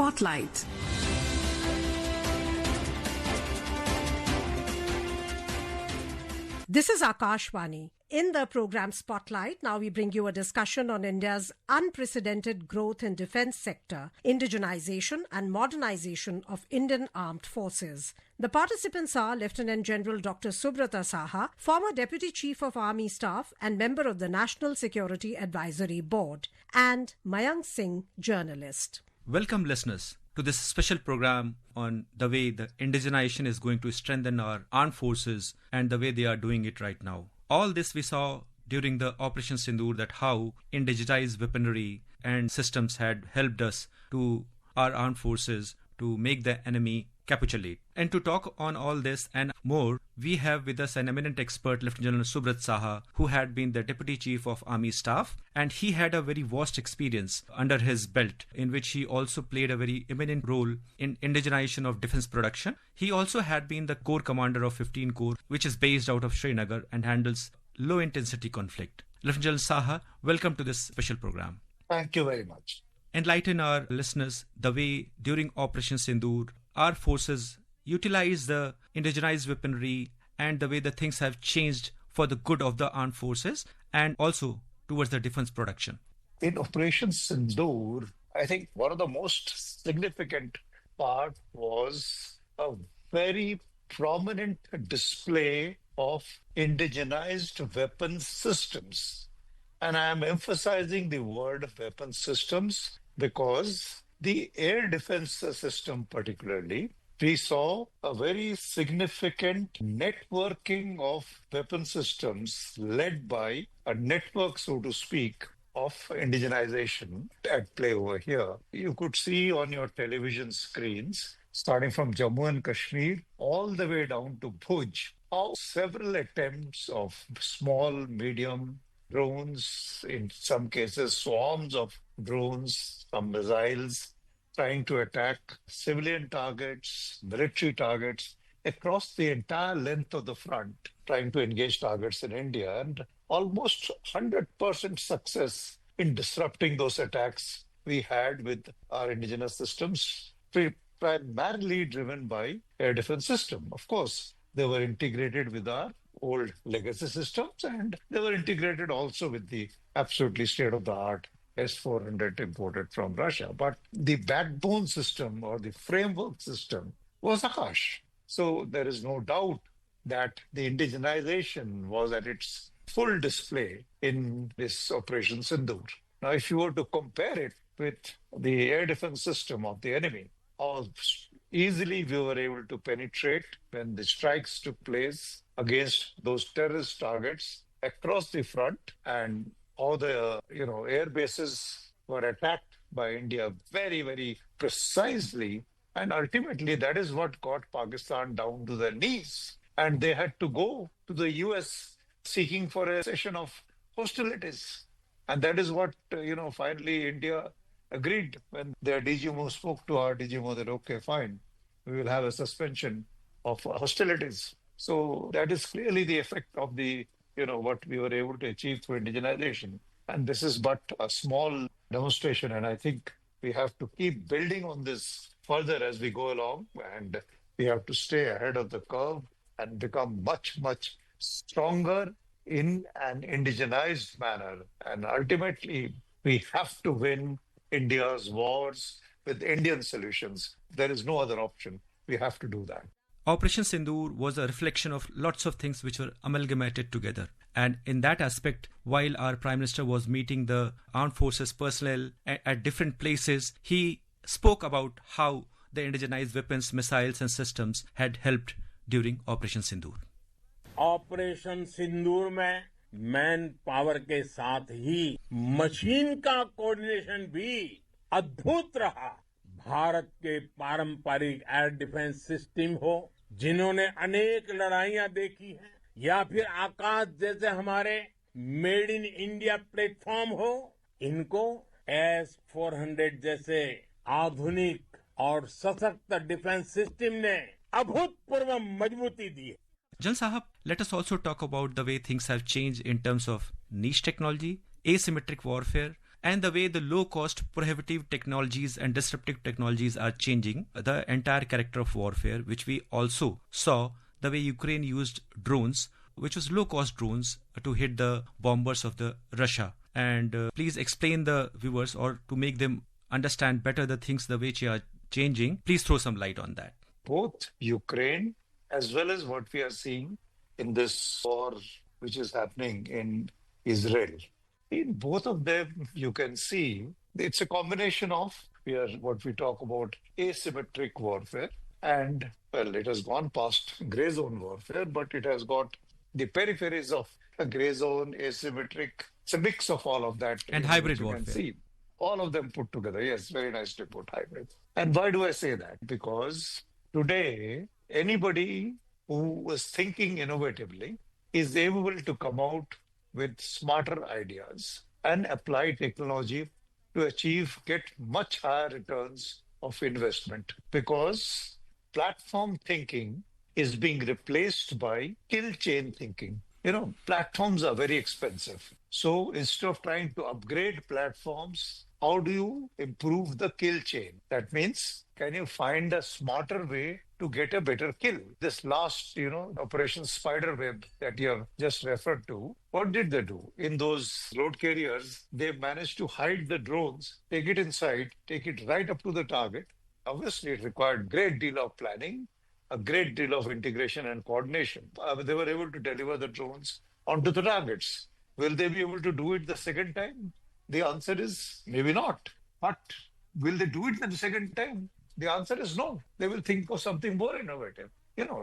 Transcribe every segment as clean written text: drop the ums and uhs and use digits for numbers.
Spotlight. This is Akashvani. In the program Spotlight, now we bring you a discussion on India's unprecedented growth in defence sector, indigenisation and modernisation of Indian armed forces. The participants are Lieutenant General Dr. Subrata Saha, former Deputy Chief of Army Staff and member of the National Security Advisory Board, and Mayank Singh, journalist. Welcome listeners to this special program on the way the indigenization is going to strengthen our armed forces and the way they are doing it right now. All this we saw during the Operation Sindoor, that how indigenized weaponry and systems had helped us to our armed forces to make the enemy capitulate. And to talk on all this and more, we have with us an eminent expert, Lieutenant General Subrata Saha, who had been the Deputy Chief of Army Staff, and he had a very vast experience under his belt, in which he also played a very eminent role in indigenization of defense production. He also had been the Corps Commander of 15 Corps, which is based out of Srinagar and handles low-intensity conflict. Lieutenant General Saha, welcome to this special program. Thank you very much. Enlighten our listeners the way during Operation Sindoor, our forces utilize the indigenized weaponry and the way the things have changed for the good of the armed forces and also towards the defense production. In Operation Sindoor, I think one of the most significant part was a very prominent display of indigenized weapon systems. And I am emphasizing the word weapon systems because the air defense system particularly, we saw a very significant networking of weapon systems led by a network, so to speak, of indigenization at play over here. You could see on your television screens, starting from Jammu and Kashmir all the way down to Bhuj, how several attempts of small, medium drones, in some cases swarms of drones, some missiles, trying to attack civilian targets, military targets across the entire length of the front, trying to engage targets in India, and almost 100% success in disrupting those attacks we had with our indigenous systems, primarily driven by air defense system. Of course, they were integrated with our old legacy systems, and they were integrated also with the absolutely state-of-the-art S-400 imported from Russia. But the backbone system or the framework system was Akash. So there is no doubt that the indigenization was at its full display in this Operation Sindoor. Now, if you were to compare it with the air defense system of the enemy, how easily we were able to penetrate when the strikes took place against those terrorist targets across the front, and all the air bases were attacked by India very, very precisely. And ultimately, that is what got Pakistan down to their knees. And they had to go to the US seeking for a cessation of hostilities. And that is what, finally India agreed when their DGMO spoke to our DGMO that, okay, fine, we will have a suspension of hostilities. So that is clearly the effect of the what we were able to achieve through indigenization. And this is but a small demonstration. And I think we have to keep building on this further as we go along. And we have to stay ahead of the curve and become much, much stronger in an indigenized manner. And ultimately, we have to win India's wars with Indian solutions. There is no other option. We have to do that. Operation Sindoor was a reflection of lots of things which were amalgamated together. And in that aspect, while our Prime Minister was meeting the armed forces personnel at different places, he spoke about how the indigenized weapons, missiles and systems had helped during Operation Sindoor. Operation Sindoor में man power के साथ ही machine का coordination भी अद्भुत रहा। भारत के पारंपरिक air defence system हो, जिन्होंने अनेक लड़ाइयां देखी हैं, या फिर आकाश जैसे हमारे मेड इन इंडिया प्लेटफॉर्म हो, इनको S-400 जैसे आधुनिक और सशक्त डिफेंस सिस्टम ने अभूतपूर्व मजबूती दी है। General Sahab, let us also talk about the way things have changed in terms of niche technology, asymmetric warfare, and the way the low cost prohibitive technologies and disruptive technologies are changing the entire character of warfare, which we also saw the way Ukraine used drones, which was low cost drones, to hit the bombers of the Russia. And please explain the viewers, or to make them understand better the things the way they are changing. Please throw some light on that. Both Ukraine as well as what we are seeing in this war which is happening in Israel. In both of them, you can see it's a combination of what we talk about asymmetric warfare, and well, it has gone past gray zone warfare, but it has got the peripheries of a gray zone, asymmetric. It's a mix of all of that. And which hybrid you can warfare. see. All of them put together. Yes, very nicely put, hybrid. And why do I say that? Because today, anybody who was thinking innovatively is able to come out with smarter ideas and apply technology to get much higher returns of investment, because platform thinking is being replaced by kill chain thinking. Platforms are very expensive. So instead of trying to upgrade platforms, how do you improve the kill chain? That means, can you find a smarter way to get a better kill? This last, Operation Spiderweb that you have just referred to, what did they do? In those road carriers, they managed to hide the drones, take it inside, take it right up to the target. Obviously, it required great deal of planning, a great deal of integration and coordination. They were able to deliver the drones onto the targets. Will they be able to do it the second time? The answer is maybe not. But will they do it the second time? The answer is no. They will think of something more innovative.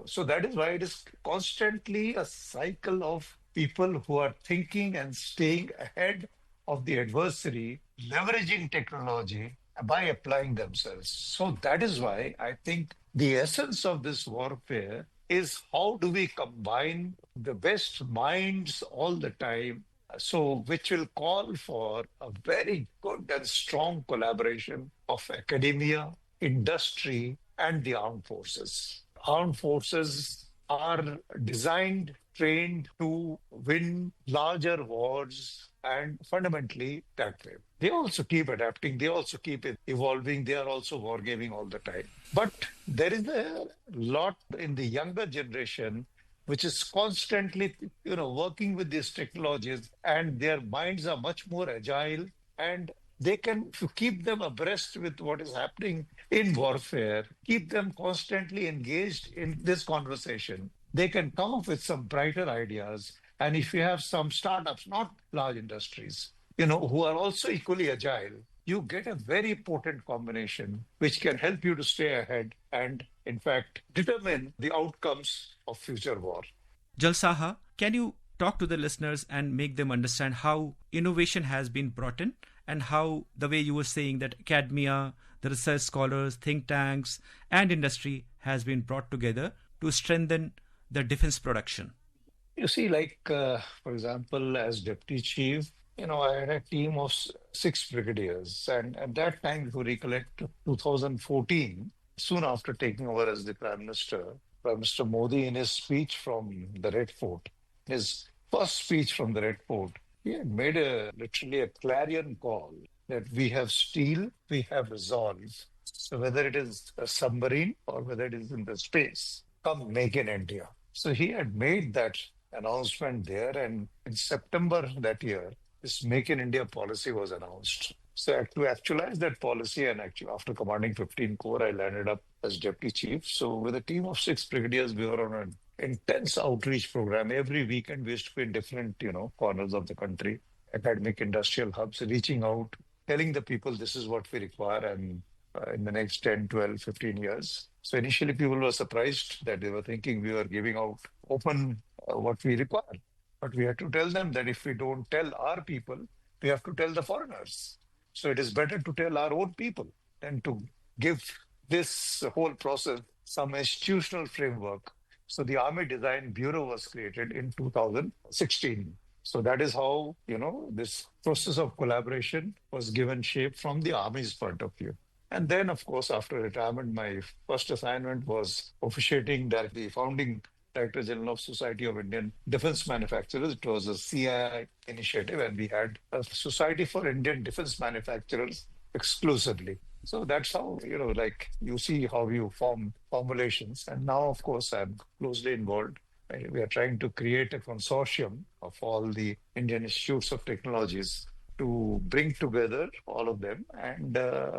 So that is why it is constantly a cycle of people who are thinking and staying ahead of the adversary, leveraging technology by applying themselves. So that is why I think the essence of this warfare is, how do we combine the best minds all the time, so which will call for a very good and strong collaboration of academia, industry, and the armed forces. Armed forces are designed, trained to win larger wars, and fundamentally that way. They also keep adapting, they also keep evolving, they are also wargaming all the time. But there is a lot in the younger generation which is constantly, working with these technologies, and their minds are much more agile, and they can keep them abreast with what is happening in warfare, keep them constantly engaged in this conversation. They can come up with some brighter ideas. And if you have some startups, not large industries, who are also equally agile, you get a very potent combination which can help you to stay ahead and, in fact, determine the outcomes of future war. Saha, can you talk to the listeners and make them understand how innovation has been brought in, and how, the way you were saying, that academia, the research scholars, think tanks, and industry has been brought together to strengthen the defense production? You see, for example, as deputy chief, I had a team of 6 brigadiers. And at that time, if you recollect, 2014, soon after taking over as the Prime Minister Modi, in his speech from the Red Fort, his first speech from the Red Fort, he had made literally a clarion call that we have steel, we have resolve. So whether it is a submarine or whether it is in the space, come make in India. So he had made that announcement there, and in September that year, this Make in India policy was announced. So to actualize that policy, and actually after commanding 15 Corps, I landed up as deputy chief. So with a team of 6 brigadiers, we were on an intense outreach program. Every weekend, we used to be in different, corners of the country, academic, industrial hubs, reaching out, telling the people this is what we require, and in the next 10, 12, 15 years. So initially, people were surprised that they were thinking we were giving out open what we require. But we had to tell them that if we don't tell our people, we have to tell the foreigners. So it is better to tell our own people than to give this whole process some institutional framework. So the Army Design Bureau was created in 2016. So that is how, this process of collaboration was given shape from the Army's point of view. And then, of course, after retirement, my first assignment was officiating the founding Director General of Society of Indian Defense Manufacturers. It was a CII initiative, and we had a Society for Indian Defense Manufacturers exclusively. So that's how, like you see how you form formulations. And now, of course, I'm closely involved. We are trying to create a consortium of all the Indian Institutes of Technologies to bring together all of them. And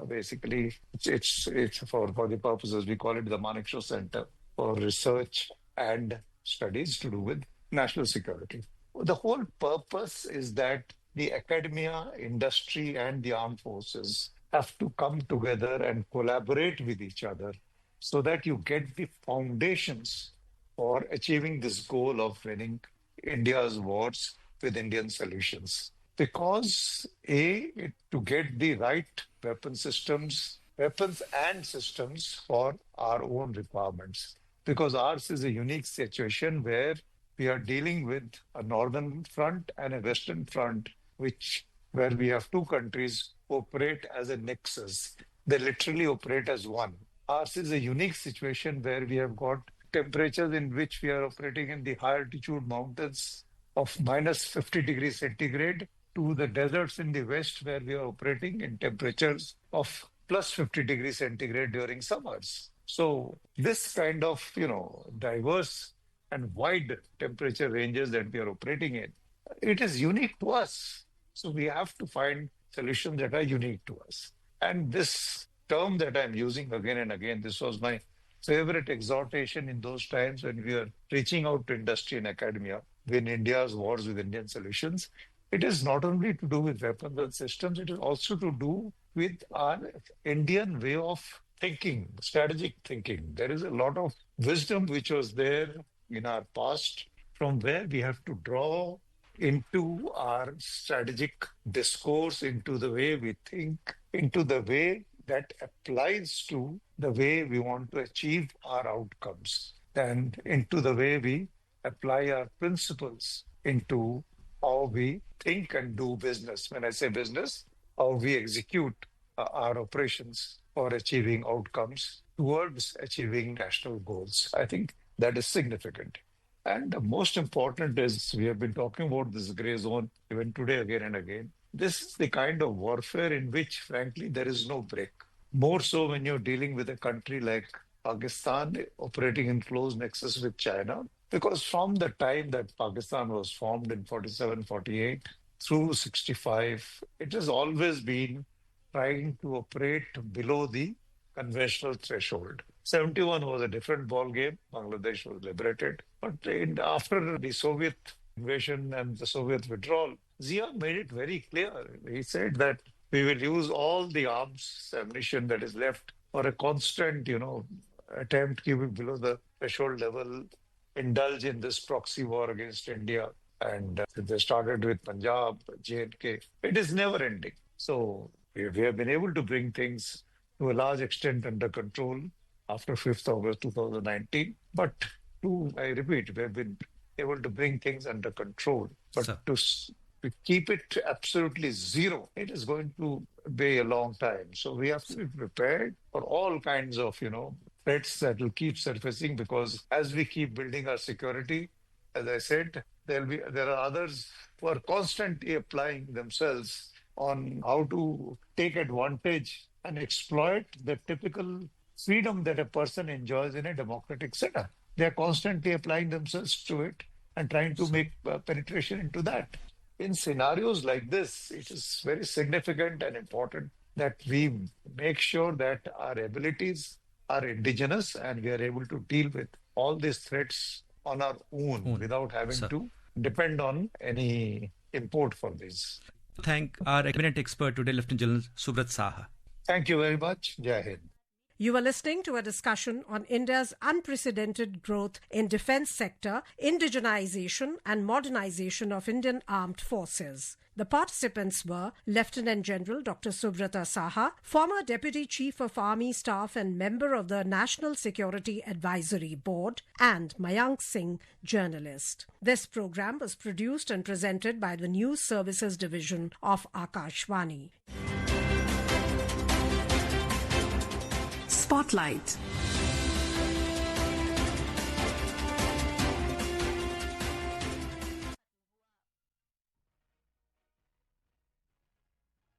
basically, it's for the purposes, we call it the Manekshaw Center for Research and Studies to do with national security. The whole purpose is that the academia, industry, and the armed forces have to come together and collaborate with each other so that you get the foundations for achieving this goal of winning India's wars with Indian solutions. Because to get the right weapons and systems for our own requirements. Because ours is a unique situation where we are dealing with a northern front and a western front, where we have two countries operate as a nexus. They literally operate as one. Ours is a unique situation where we have got temperatures in which we are operating in the high altitude mountains of minus 50 degrees centigrade to the deserts in the west where we are operating in temperatures of plus 50 degrees centigrade during summers. So this kind of, diverse and wide temperature ranges that we are operating in, it is unique to us. So we have to find solutions that are unique to us. And this term that I'm using again and again, this was my favorite exhortation in those times when we were reaching out to industry and academia, win India's wars with Indian solutions. It is not only to do with weapons and systems, it is also to do with our Indian way of thinking, strategic thinking. There is a lot of wisdom which was there in our past from where we have to draw into our strategic discourse, into the way we think, into the way that applies to the way we want to achieve our outcomes, and into the way we apply our principles into how we think and do business. When I say business, how we execute our operations for achieving outcomes towards achieving national goals. I think that is significant. And the most important is we have been talking about this gray zone even today again and again. This is the kind of warfare in which, frankly, there is no break. More so when you're dealing with a country like Pakistan operating in close nexus with China. Because from the time that Pakistan was formed in 47, 48 through 65, it has always been trying to operate below the conventional threshold. 71 was a different ballgame. Bangladesh was liberated. But after the Soviet invasion and the Soviet withdrawal, Zia made it very clear. He said that we will use all the arms, ammunition that is left for a constant, attempt keeping below the threshold level, indulge in this proxy war against India. And they started with Punjab, J&K. It is never ending. So we have been able to bring things to a large extent under control after 5th August 2019. But I repeat, we have been able to bring things under control. But to keep it absolutely zero, it is going to be a long time. So we have to be prepared for all kinds of, threats that will keep surfacing, because as we keep building our security, as I said, there are others who are constantly applying themselves on how to take advantage and exploit the typical freedom that a person enjoys in a democratic setup. They are constantly applying themselves to it and trying to make penetration into that. In scenarios like this, it is very significant and important that we make sure that our abilities are indigenous and we are able to deal with all these threats on our own without having to depend on any import for this. Thank our eminent expert today, Lieutenant General Subrata Saha. Thank you very much. Jai Hind. You were listening to a discussion on India's unprecedented growth in defense sector, indigenization and modernization of Indian armed forces. The participants were Lieutenant General Dr. Subrata Saha, former Deputy Chief of Army Staff and member of the National Security Advisory Board, and Mayank Singh, journalist. This program was produced and presented by the News Services Division of Akashvani. Spotlight.